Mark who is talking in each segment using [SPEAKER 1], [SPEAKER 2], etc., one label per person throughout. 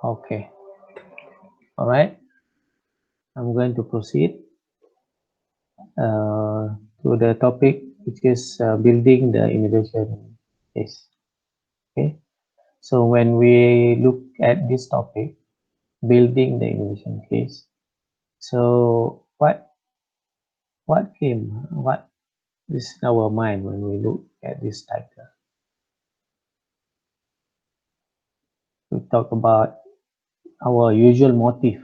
[SPEAKER 1] Okay. All right. I'm going to proceed to the topic, which is building the innovation case. Okay. So when we look at this topic, building the innovation case, so what came, what is in our mind when we look at this title? We talk about our usual motive,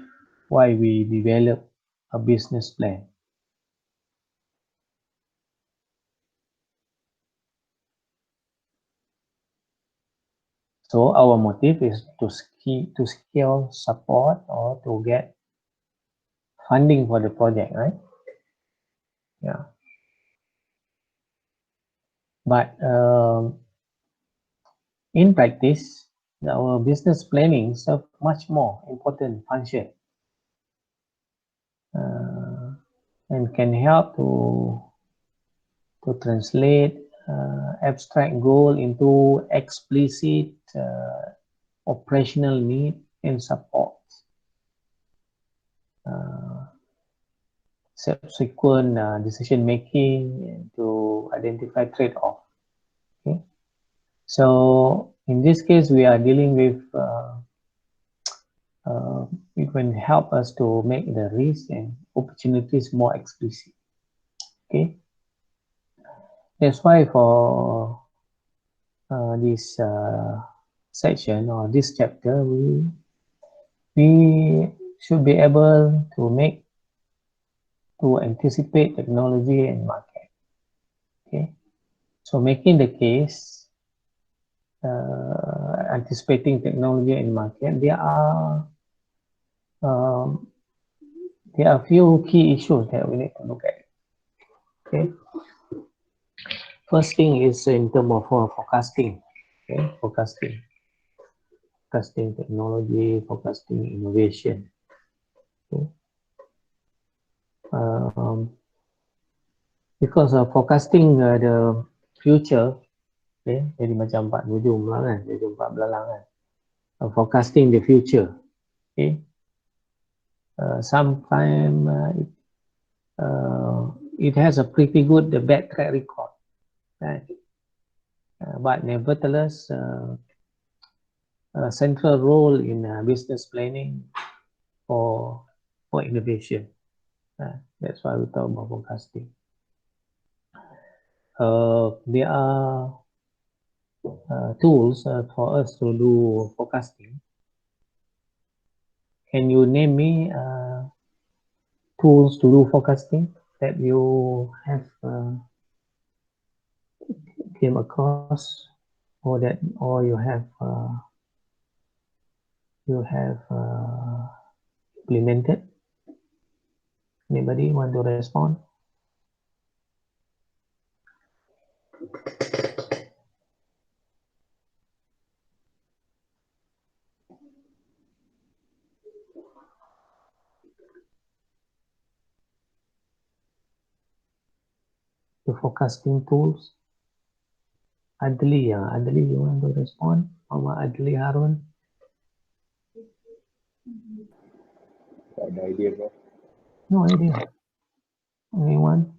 [SPEAKER 1] why we develop a business plan. So our motive is to secure support or to get funding for the project, right? Yeah. But in practice, our business planning serves much more important function and can help to translate abstract goal into explicit operational need and support subsequent decision making to identify trade-off. Okay, so in this case, we are dealing with it will help us to make the risk and opportunities more explicit. Okay, that's why for this section or this chapter, we should be able to anticipate technology and market. Okay, so making the case, anticipating technology and market, there are a few key issues that we need to look at. Okay, first thing is in terms of forecasting. Okay, forecasting technology, forecasting innovation. Okay. Because of forecasting the future, okay, jadi macam 4 hujung lah kan, 4 belalang kan. Forecasting the future, okay. Sometimes it has a pretty good bad track record, right? But nevertheless, a central role in business planning for innovation. That's why we talk about forecasting. There are tools for us to do forecasting. Can you name me tools to do forecasting that you have came across, or you have implemented? Anybody want to respond? The forecasting tools. Adli, you want to respond? Mama Adli Harun?
[SPEAKER 2] No idea, bro.
[SPEAKER 1] No idea. Anyone?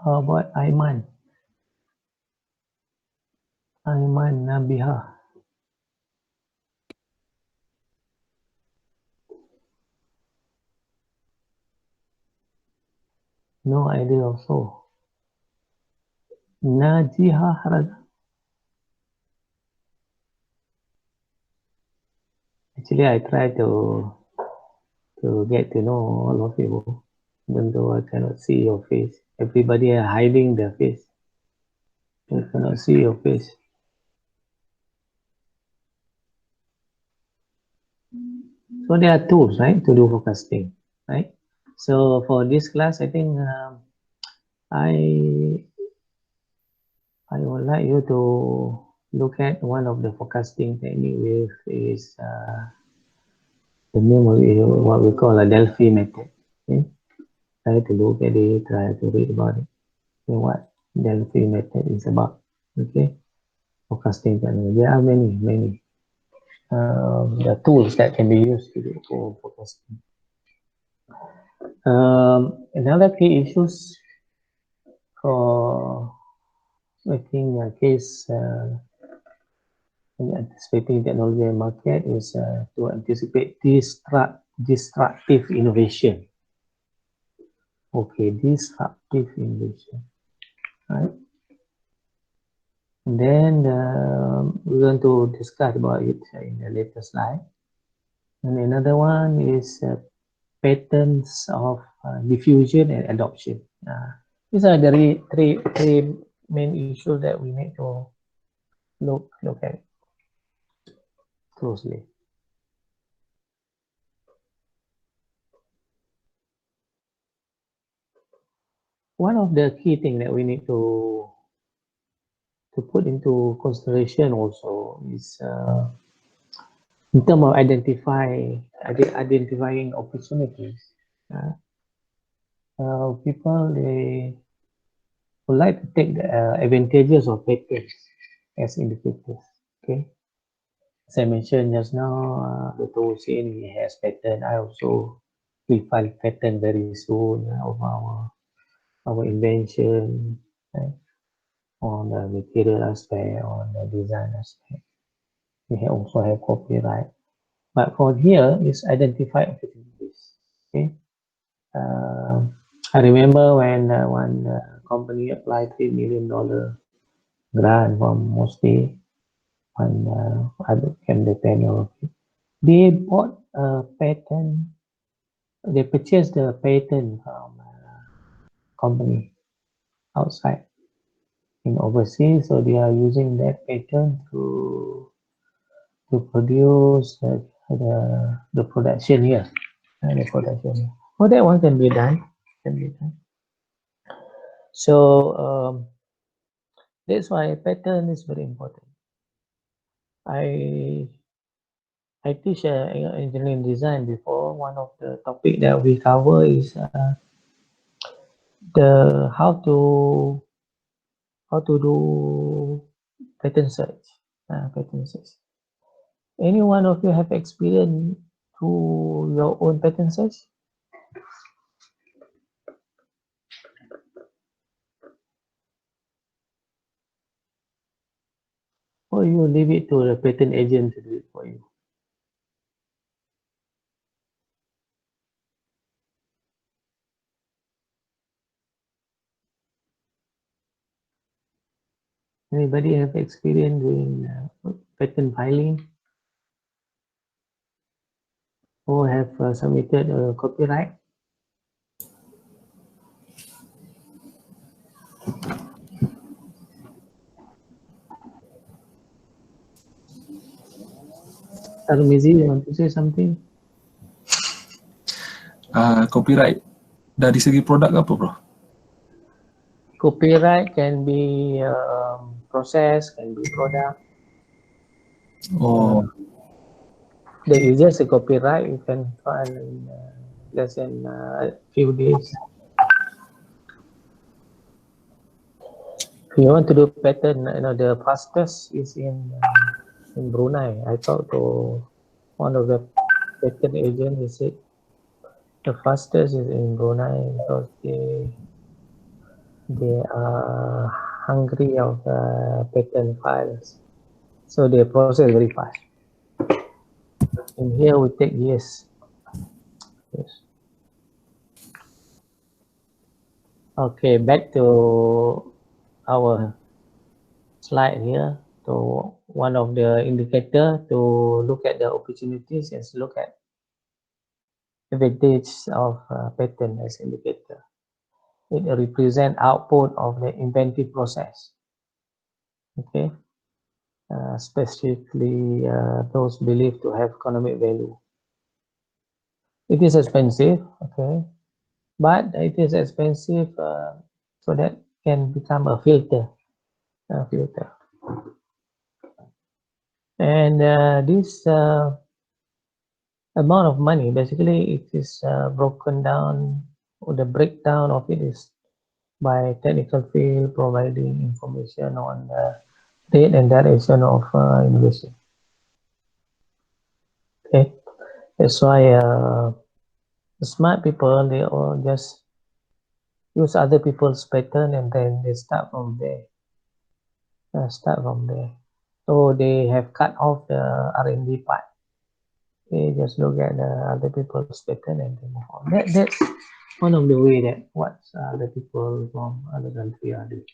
[SPEAKER 1] How about Aiman? Aiman Nabiha. No idea also. Najiha Haraga. Actually, I try to get to know all of you, even though I cannot see your face. Everybody are hiding their face. I cannot see your face. So there are tools, right, to do forecasting, right? So for this class, I think I would like you to look at one of the forecasting technique with is the name of it, what we call a Delphi method. Okay? Try to look at it, try to read about it. Okay, what Delphi method is about. Okay, forecasting technique. There are many. the tools that can be used to do for forecasting. Another key issues for making a case anticipating technology and market is to anticipate disruptive innovation. Okay, disruptive innovation, right? And then we're going to discuss about it in the later slide. And another one is patterns of diffusion and adoption. These are the three main issues that we need to look at closely. One of the key things that we need to put into consideration also is in terms of identifying opportunities. People they would like to take the advantages of patterns as indicators. Okay, as I mentioned just now, Dr. Hussein he has pattern. I also will file pattern very soon of our invention, right? On the material aspect, on the design aspect. We also have copyright. But for here is identify opportunities. Okay. I remember when one company applied $3 million grant from mostly when I became the tenure of it. They bought a patent. They purchased the patent from a company outside in overseas, so they are using that patent to produce the production here. The production here. Well, that one can be done. So that's why pattern is very important. I teach engineering design before. One of the topic that we cover is the how to do pattern search. Pattern search. Any one of you have experience to your own pattern search? Or you leave it to the patent agent to do it for you? Anybody have experience doing patent filing or have submitted a copyright? Armizi, you want to say something?
[SPEAKER 3] Copyright dari segi produk apa, bro?
[SPEAKER 1] Copyright can be process, can be product.
[SPEAKER 3] Oh,
[SPEAKER 1] The easiest copyright you can file in less than a few days. If you want to do pattern, the fastest is in Brunei. I talked to one of the patent agents. He said the fastest is in Brunei because they are hungry of patent files, so they process very fast. In here we take years. Yes. Okay, back to our slide here. So one of the indicator to look at the opportunities is look at advantage of patent as indicator. It represents output of the inventive process. Okay, specifically those believed to have economic value. It is expensive, okay, but it is expensive so that can become a filter. And this amount of money, basically it is broken down, or the breakdown of it is by technical field providing information on the rate and direction of innovation. Okay, that's why smart people, they all just use other people's pattern and then they start from there. So they have cut off the R&D part. They just look at the other people's pattern and they move on. That's one of the way that what the people from other country are doing.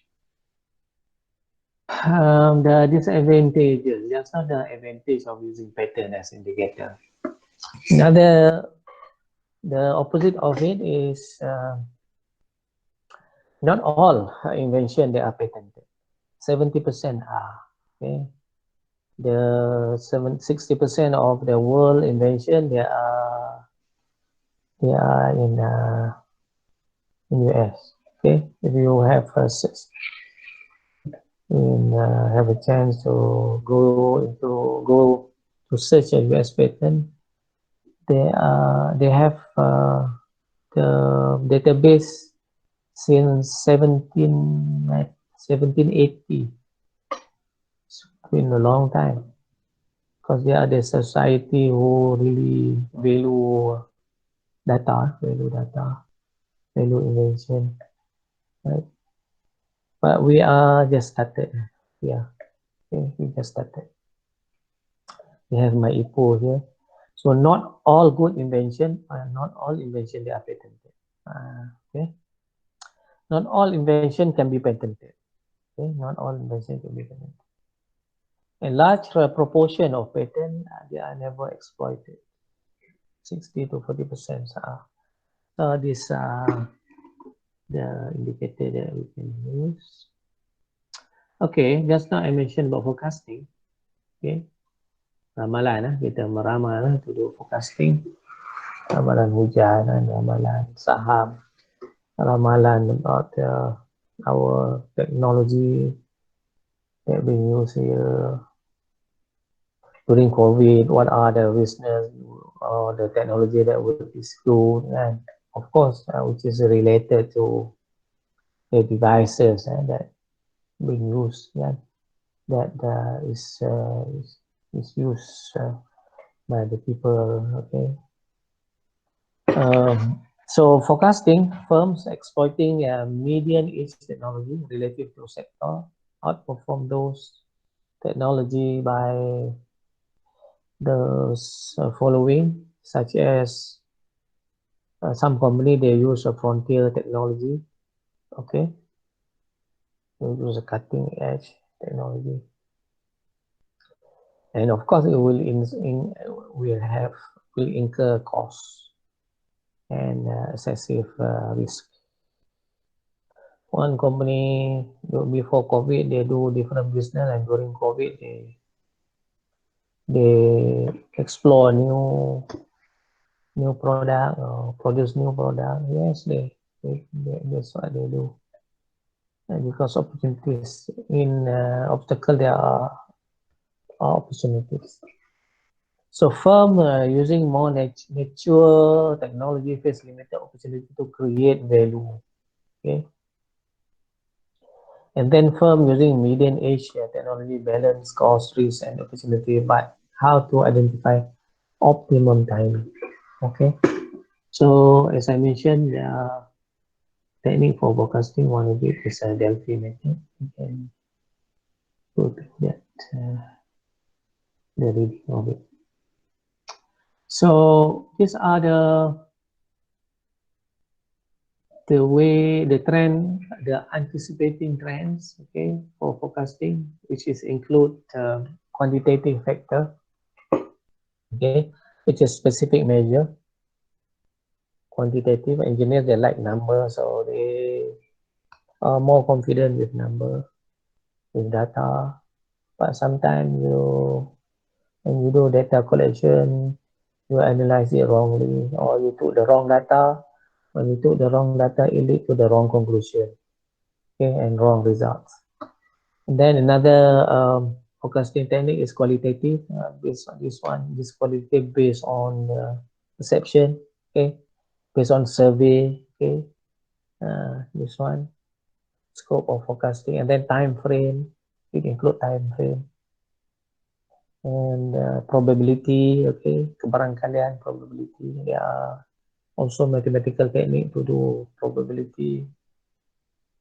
[SPEAKER 1] The disadvantages, that's not the advantage of using pattern as indicator. Another, the opposite of it is not all invention they are patented. 70% are. Okay, the 60% of the world invention they are in US. Okay, if you have have a chance to go to search a US patent, they have the database since 1780. It's been a long time because they are the society who really value invention, right? But we are just started. Yeah, okay, we just started. We have my IPO here. So not all good invention, not all invention they are patented. Okay, not all invention can be patented. Okay, not all invention can be patented. A large proportion of patent they are never exploited. 60 to 40% are. So these are the indicator that we can use. Okay, just now I mentioned about forecasting. Okay, ramalan, kita meramal to do forecasting. Ramalan hujan, ramalan saham, ramalan about our technology that being used here during COVID. What are the business or the technology that will be good, and of course, which is related to the devices that being used, that is used by the people. Okay. So forecasting firms exploiting median age technology relative to sector outperform those technology by the following, such as some company they use a frontier technology. Okay, they use a cutting edge technology, and of course it will will incur costs and excessive risk. One company before COVID they do different business, and during COVID they explore new product or produce new product. Yes, that's what they do. And because opportunities in obstacle, there are opportunities. So firm using more mature technology face limited opportunity to create value. Okay. And then firm using median age technology balance cost, risk, and opportunity, but how to identify optimum time. Okay. So as I mentioned, the technique for forecasting, one of it is a Delphi method. You can look at that, the reading of it. So these are the trend, the anticipating trends, okay, for forecasting, which is include quantitative factor, okay, which is specific measure. Quantitative engineers, they like numbers, so they are more confident with number, with data. But sometimes when you do data collection, you analyze it wrongly, or you took the wrong data. When you took the wrong data, it lead to the wrong conclusion, okay, and wrong results. And then another forecasting technique is qualitative. Based on this qualitative based on perception, okay, based on survey, okay. This one, scope of forecasting, and then time frame. It include time frame. and probability, okay, kebarangkalian, probability. There are also mathematical technique to do probability,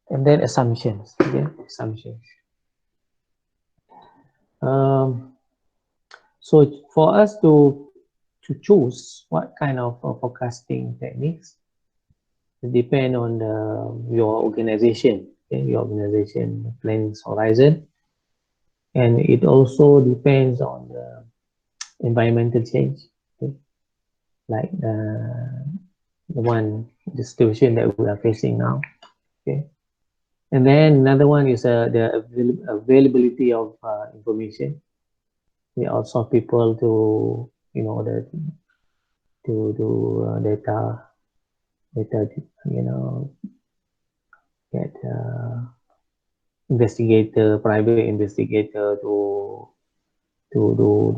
[SPEAKER 1] and then assumptions, okay, assumptions. So for us to choose what kind of forecasting techniques, it depend on your organization, okay, your organization planning horizon, and it also depends on the environmental change, okay, like the situation that we are facing now, okay. And then another one is the availability of information. We also people to, you know, to do data, you know, get investigator, private investigator to do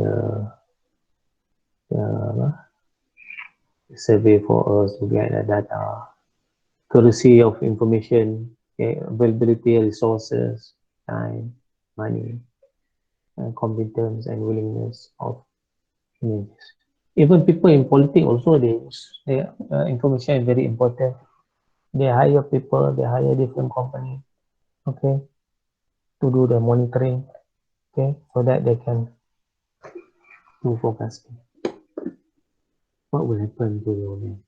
[SPEAKER 1] the survey for us to get the data, accuracy of information, okay, availability of resources, time, money, competence, and willingness of images. Even people in politics also, their information is very important. They hire people, they hire different companies, okay, to do the monitoring, okay, so that they can do forecasting. What will happen to your name?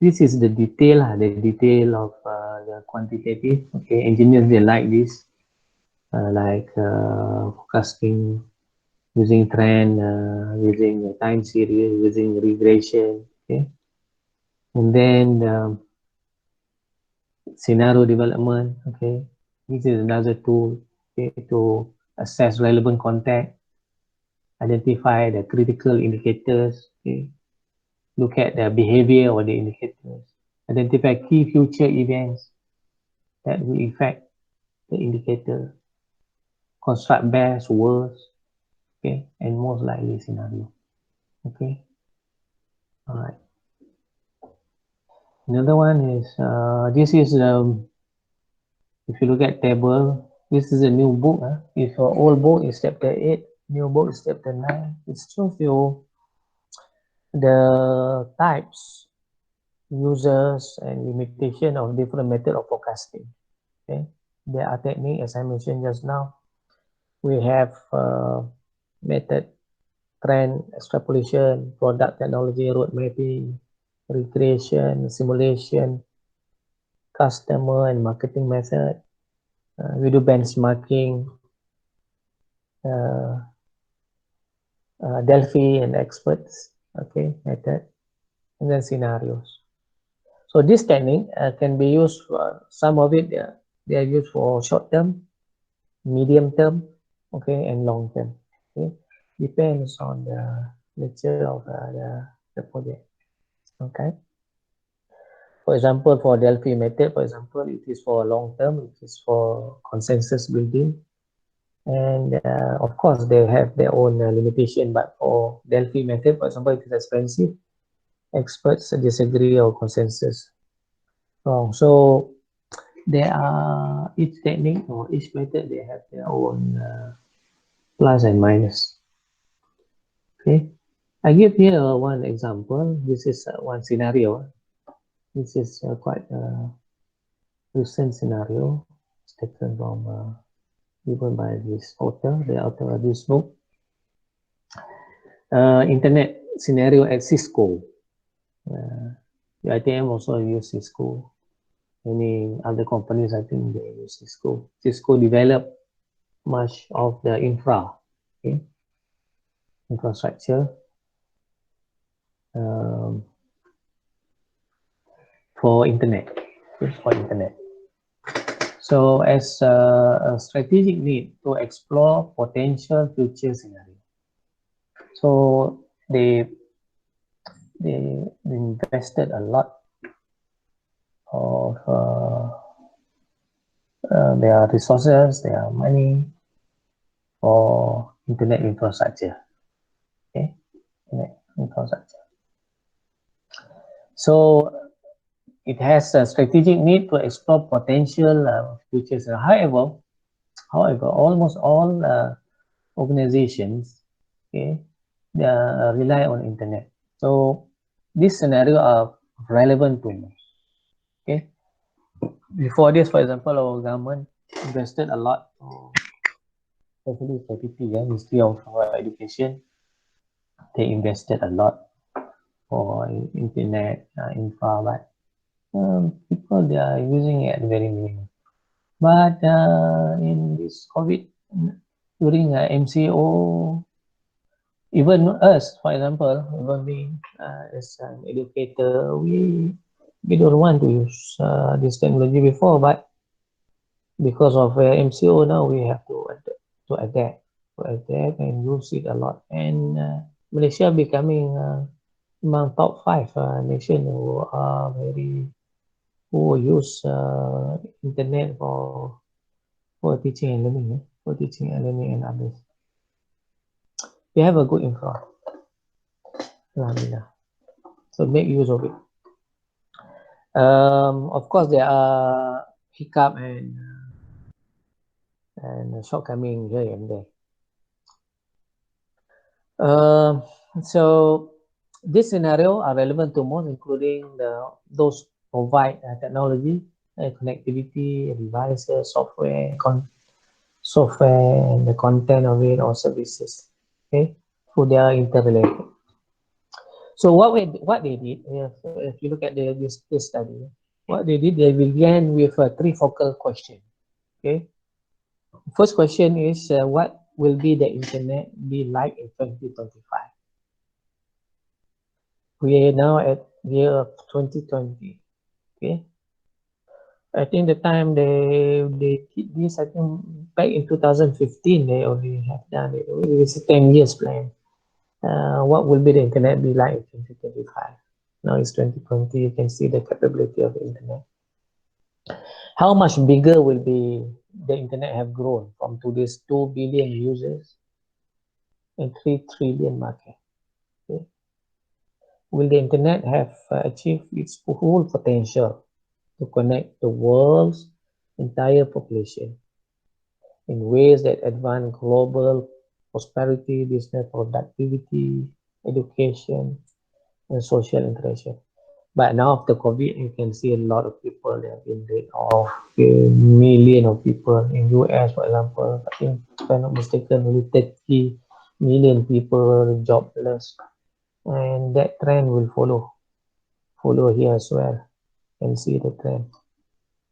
[SPEAKER 1] This is the detail of the quantitative. Okay, engineers, they like this, like forecasting using trend, using time series, using regression. Okay, and then scenario development. Okay, this is another tool, okay, to assess relevant context, identify the critical indicators. Okay, look at the behavior of the indicators, identify key future events that will affect the indicator, construct best, worst, okay, and most likely scenario. Okay, all right. Another one is this is if you look at table, this is a new book. If your old book is chapter 8, new book is chapter 9. It shows you the types, users, and limitation of different method of forecasting. Okay, there are techniques, as I mentioned just now. We have method, trend extrapolation, product technology, road mapping, recreation, simulation, customer and marketing method. We do benchmarking, uh, Delphi and experts, okay, method, and then scenarios. So this technique can be used for, some of it, they are used for short term, medium term, okay, and long term. Okay, depends on the nature of the project. Okay. For example, for Delphi method, for example, it is for long term, it is for consensus building. And of course, they have their own limitation, but for Delphi method, for example, it is expensive. Experts disagree or consensus wrong. So there are, each technique or each method, they have their own plus and minus. Okay. I give here one example. This is one scenario. This is quite a recent scenario. It's taken from given by this author, the author of this book. Internet scenario at Cisco. The ITM also use Cisco. Many other companies, I think they use Cisco. Cisco developed much of the okay, infrastructure um, for internet. For internet. So as a strategic need to explore potential future scenario. So they invested a lot of their resources, their money for internet infrastructure. Okay, internet infrastructure. So it has a strategic need to explore potential futures. However, almost all organizations okay, they rely on internet. So this scenario are relevant to me. Okay, before this, for example, our government invested a lot, especially for PT, Ministry of Education. They invested a lot for internet infra, but people they are using it very minimum. But in this COVID, during MCO, even us, for example, even me as an educator, we don't want to use this technology before, but because of MCO now, we have to adapt and use it a lot. And Malaysia becoming among top 5 nation who are very who use internet for teaching and learning, for teaching and learning and others. We have a good infra, alhamdulillah. So make use of it. Of course, there are hiccup and shortcoming here and there. So this scenario are relevant to most, including those provide technology, connectivity, devices, software, and the content of it or services. Okay, so they are interrelated. So what they did, if you look at this study, what they did, they began with a 3 focal question. Okay, first question is what will be the internet be like in 2025? We are now at year of 2020. Okay, I think the time they did this, I think back in 2015 they already have done it. It's a 10 years plan. What will be the internet be like in 2025? Now it's 2020. You can see the capability of the internet. How much bigger will be the internet have grown from today's 2 billion users and 3 trillion market? Okay. Will the internet have achieved its full potential to connect the world's entire population in ways that advance global prosperity, business productivity, education, and social interaction? But now after COVID, you can see a lot of people that have been laid off, a million of people in US, for example. I think, if I'm not mistaken, only 30 million people jobless. And that trend will follow here as well, and see the trend.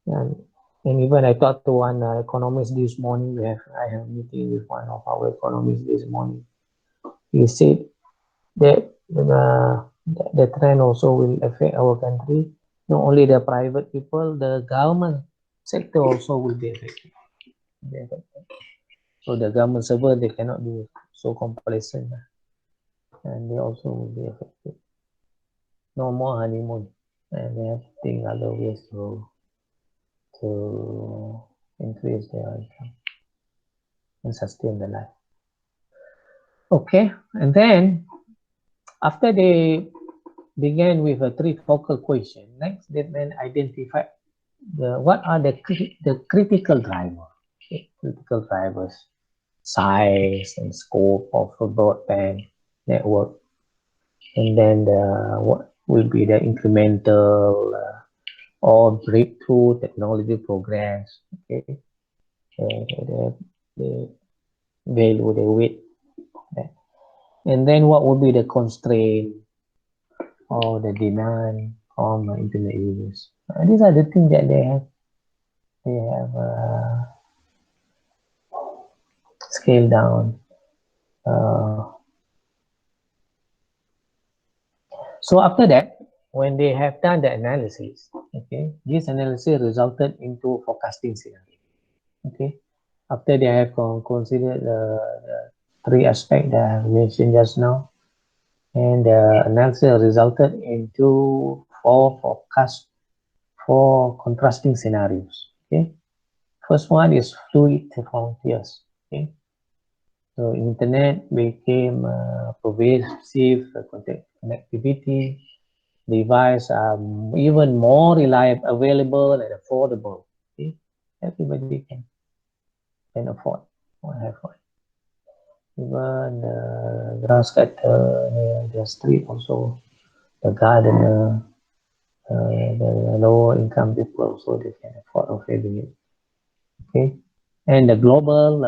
[SPEAKER 1] And even I talked to one economist this morning. I have a meeting with one of our economists this morning. He said that the trend also will affect our country. Not only the private people, the government sector also will be affected. So the government server, they cannot be so complacent, and they also will be affected. No more honeymoon, and they have to think other ways to increase their income and sustain the life. Okay, and then after they began with a 3 focal question, next they then identify what are the critical drivers. Okay, critical drivers, size and scope of a broadband network, and then what will be the incremental or breakthrough technology progress. Okay, the value, the weight, and then what will be the constraint or the demand on internet users. These are the things that they have scaled down. So after that, when they have done the analysis, okay, this analysis resulted into forecasting scenario. Okay, after they have considered the 3 aspects that I have mentioned just now, and the analysis resulted into 4 contrasting scenarios. Okay, first one is fluid frontiers. Okay, so internet became pervasive connectivity. Devices are even more reliable, available, and affordable. Okay, everybody can afford or have one. even the grass cutter near the street also, the gardener, the lower income people also they can afford of having it. Okay, and the global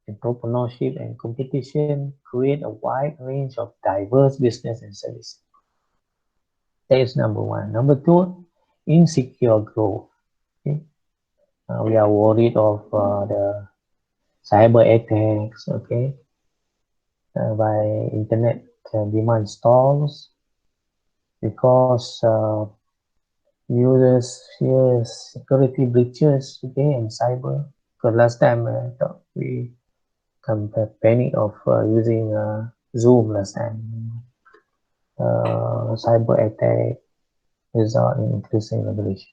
[SPEAKER 1] entrepreneurship and competition create a wide range of diverse business and services. That is number one. Number two, insecure growth. Okay? We are worried of the cyber attacks, okay, by internet demand stalls because users fear security breaches, okay, and cyber. Because last time we come panic of using Zoom last time. Cyber attack result in increasing regulation.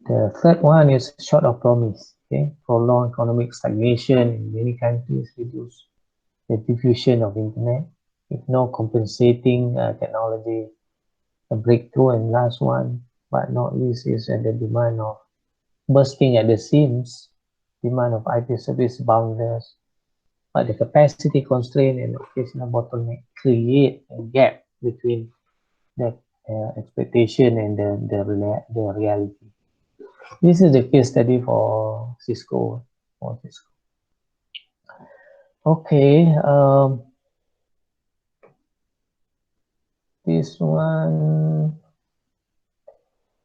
[SPEAKER 1] The third one is short of promise. Okay, prolonged economic stagnation in many countries reduce the diffusion of internet with no compensating technology. A breakthrough, and last one, but not least, is the demand of bursting at the seams, demand of IT service boundaries, but the capacity constraint and occasional bottleneck create a gap between the expectation and the reality. This is the case study for Cisco. Okay, this one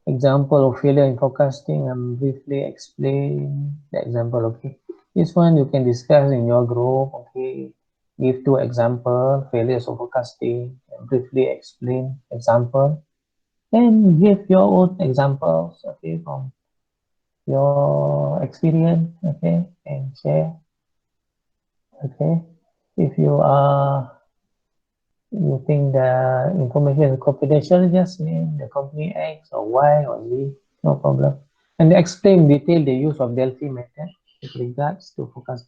[SPEAKER 1] example of failure in forecasting. I'm briefly explain the example. Okay, this one you can discuss in your group. Okay, give two example failures of forecasting and briefly explain example and give your own examples. Okay, from your experience. Okay, and share. Okay, if you think the information is confidential, just name the company X or Y or Z, no problem. And explain detail the use of Delphi method with regards to forecasting